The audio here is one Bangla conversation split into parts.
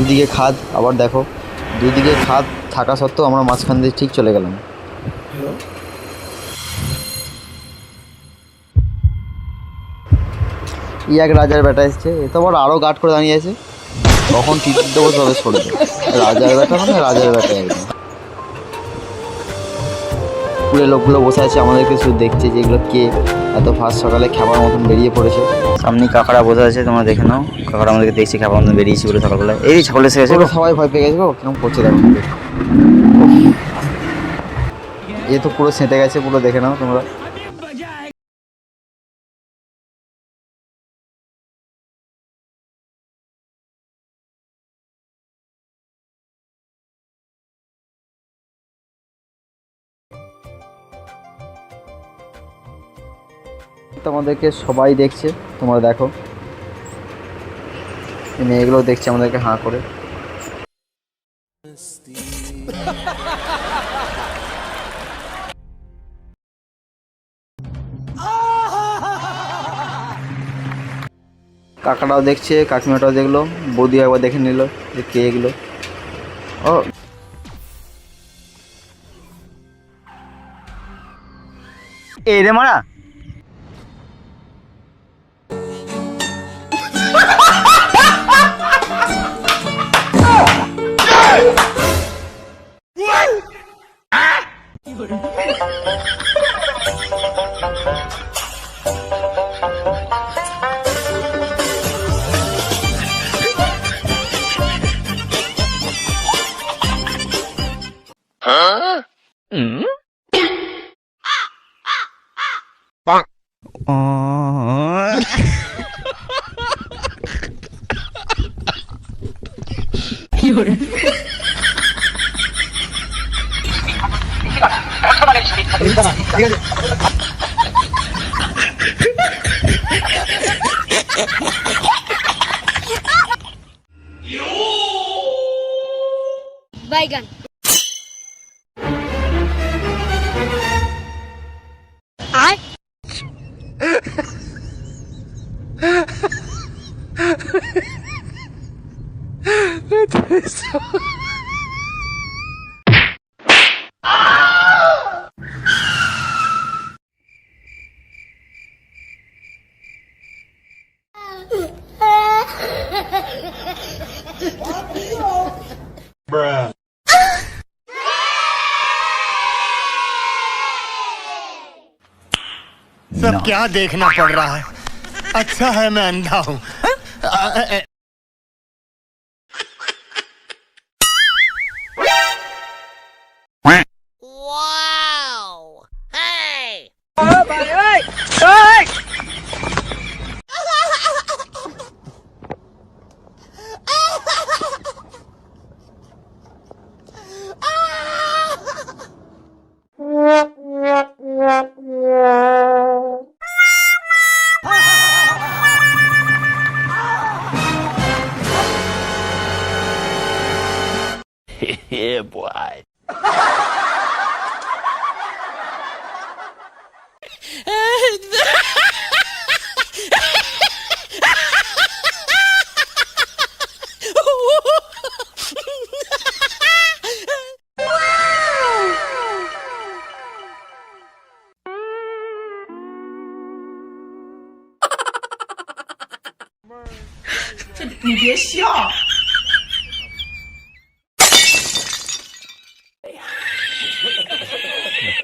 দুদিকে খাদ, আবার দেখো দুদিকে খাদ থাকা সত্ত্বেও আমরা মাঝখান দিয়ে ঠিক চলে গেলাম। এক রাজার বেটা এসছে, এ তো আবার আরও গার্ড করে দাঁড়িয়ে আছে, কখন টিকিট দেবো তবে সরবে। রাজার বেটা মানে রাজার বেটা একদম। পুরো লোকগুলো বসে আছে আমাদেরকে শুধু দেখছে যে এগুলো কে এত ফার্স্ট সকালে খাবার মতন বেরিয়ে পড়েছে। সামনে কাকারা বসে আছে, তোমরা দেখে নাও। কাকারা আমাদেরকে দেখছে খাবার মতন বেরিয়েছি বলে সকালবেলা। এই ছাগল এসে গেছে, সবাই ভয় পেয়ে গেছে গো, কিরকম করছে দেখো। এ তো পুরো সেঁটে গেছে, পুরো দেখে নাও তোমরা। তোমাদেরকে সবাই দেখছে, তোমরা দেখো এই মেয়েগুলো দেখছে আমাদেরকে হাঁ করে। কাকাটাও দেখছে, কাকিমাটাও দেখলো, বৌদি একবার দেখে নিল যে কে এগুলো। ও এই রে মারা, बैगन आय सब क्या देखना पड़ रहा है। अच्छा है मैं अंधा हूँ। Yeah, boy.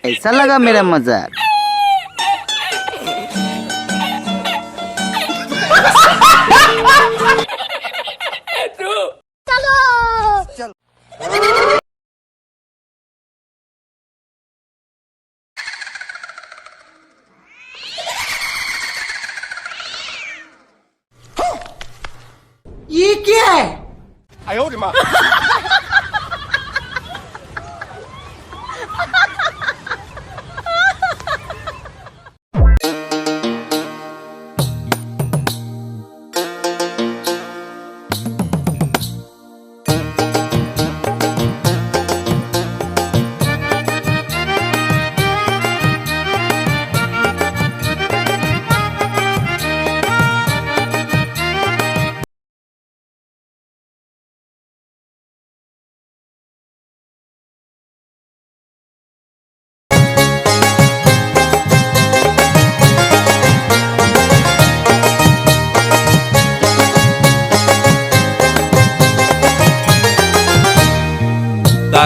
ऐसा लगा मेरा मजाक। ये क्या है? 哎呦我的妈！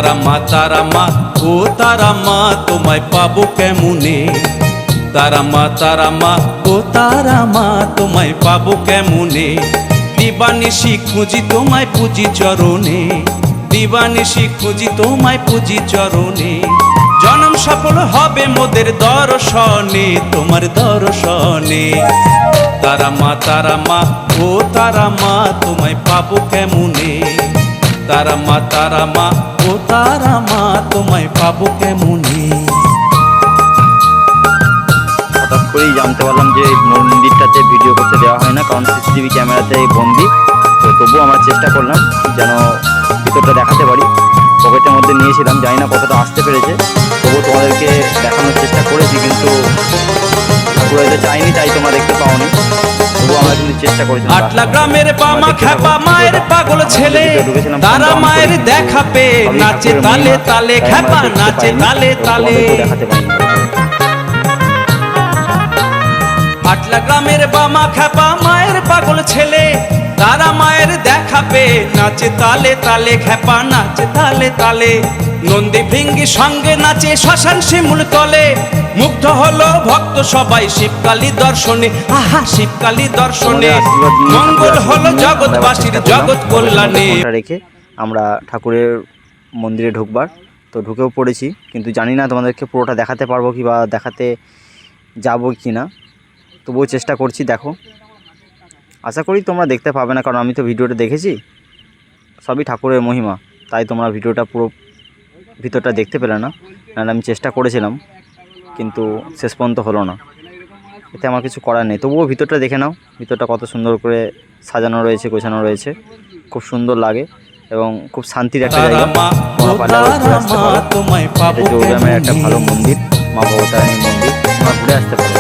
তারা মা ও তারা মা তোমায় পাবো কেমনে, তারা মা ও তারা মা তোমায় পাবো কেমনে, দিবানিশি খুঁজি তোমায় পুজি চরণে, দিবানিশি খুঁজি তোমায় পুজি চরণে, জনম সফল হবে মোদের দর্শনে, তোমার দর্শনে। তারা মা ও তারা মা তোমায় পাবো কেমনে, তারা মা ও তারা মা তোমায় পাবো কেমনে। হঠাৎ করেই জানতে পারলাম যে এই মন্দিরটাতে ভিডিও করতে দেওয়া হয় না, কারণ সিসিটিভি ক্যামেরাতে বন্দি। তো তবুও আমরা চেষ্টা করলাম যেন ভিতরটা দেখাতে পারি। পকেটের মধ্যে নিয়েছিলাম, জানি না কতটা আসতে পেরেছে, তবুও তোমাদেরকে দেখানোর চেষ্টা করেছি, কিন্তু ঠাকুর হয়তো চাইনি, তাই তোমরা দেখতে পাওনি। তবুও আমরা কিন্তু চেষ্টা করেছিলাম। আটলা গ্রামের বামা খ্যাপা মায়ের পাগল ছেলে, তারা মায়ের দেখা পেয়ে নাচে তালে তালে, খ্যাপা নাচে তালে তালে। দেখাতে পারিনি। আটলা গ্রামের বামা খ্যাপা মায়ের পাগল ছেলে, তারা মায়ের দেখা পেয়ে নাচে তালে তালে, খ্যাপা নাচে তালে তালে। নন্দী ভৃঙ্গি সঙ্গে নাচে শ্মশান শিমুল তলে, মুগ্ধ হলো ভক্ত সবাই শিবকালী দর্শনে, আহা শিবকালী দর্শনে। মঙ্গল হলো জগৎবাসীর জগৎ কল্যাণে। রেখে আমরা ঠাকুরের মন্দিরে ঢুকবার তো ঢুকেও পড়েছি, কিন্তু জানি না তোমাদেরকে পুরোটা দেখাতে পারবো কি বা দেখাতে যাবো কি না, তবুও চেষ্টা করছি। দেখো, আশা করি তোমরা দেখতে পাবে না, কারণ আমি তো ভিডিওটা দেখেছি, সবই ঠাকুরের মহিমা, তাই তোমরা ভিডিওটা পুরো ভিতরটা দেখতে পেলে না। নাহলে আমি চেষ্টা করেছিলাম, কিন্তু শেষ পর্যন্ত হলো না, এতে আমার কিছু করার নেই। তবুও ভিতরটা দেখে নাও, ভিতরটা কত সুন্দর করে সাজানো রয়েছে, গোছানো রয়েছে, খুব সুন্দর লাগে এবং খুব শান্তির একটা জায়গা। তোমরা পারলে আবার ঘুরে আসতে পারো। এটা জৌগ্রামের একটা ভালো মন্দির, মা ভবতারিণী মন্দির, তোমরা ঘুরে আসতে পারো।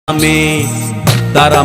আমি তারা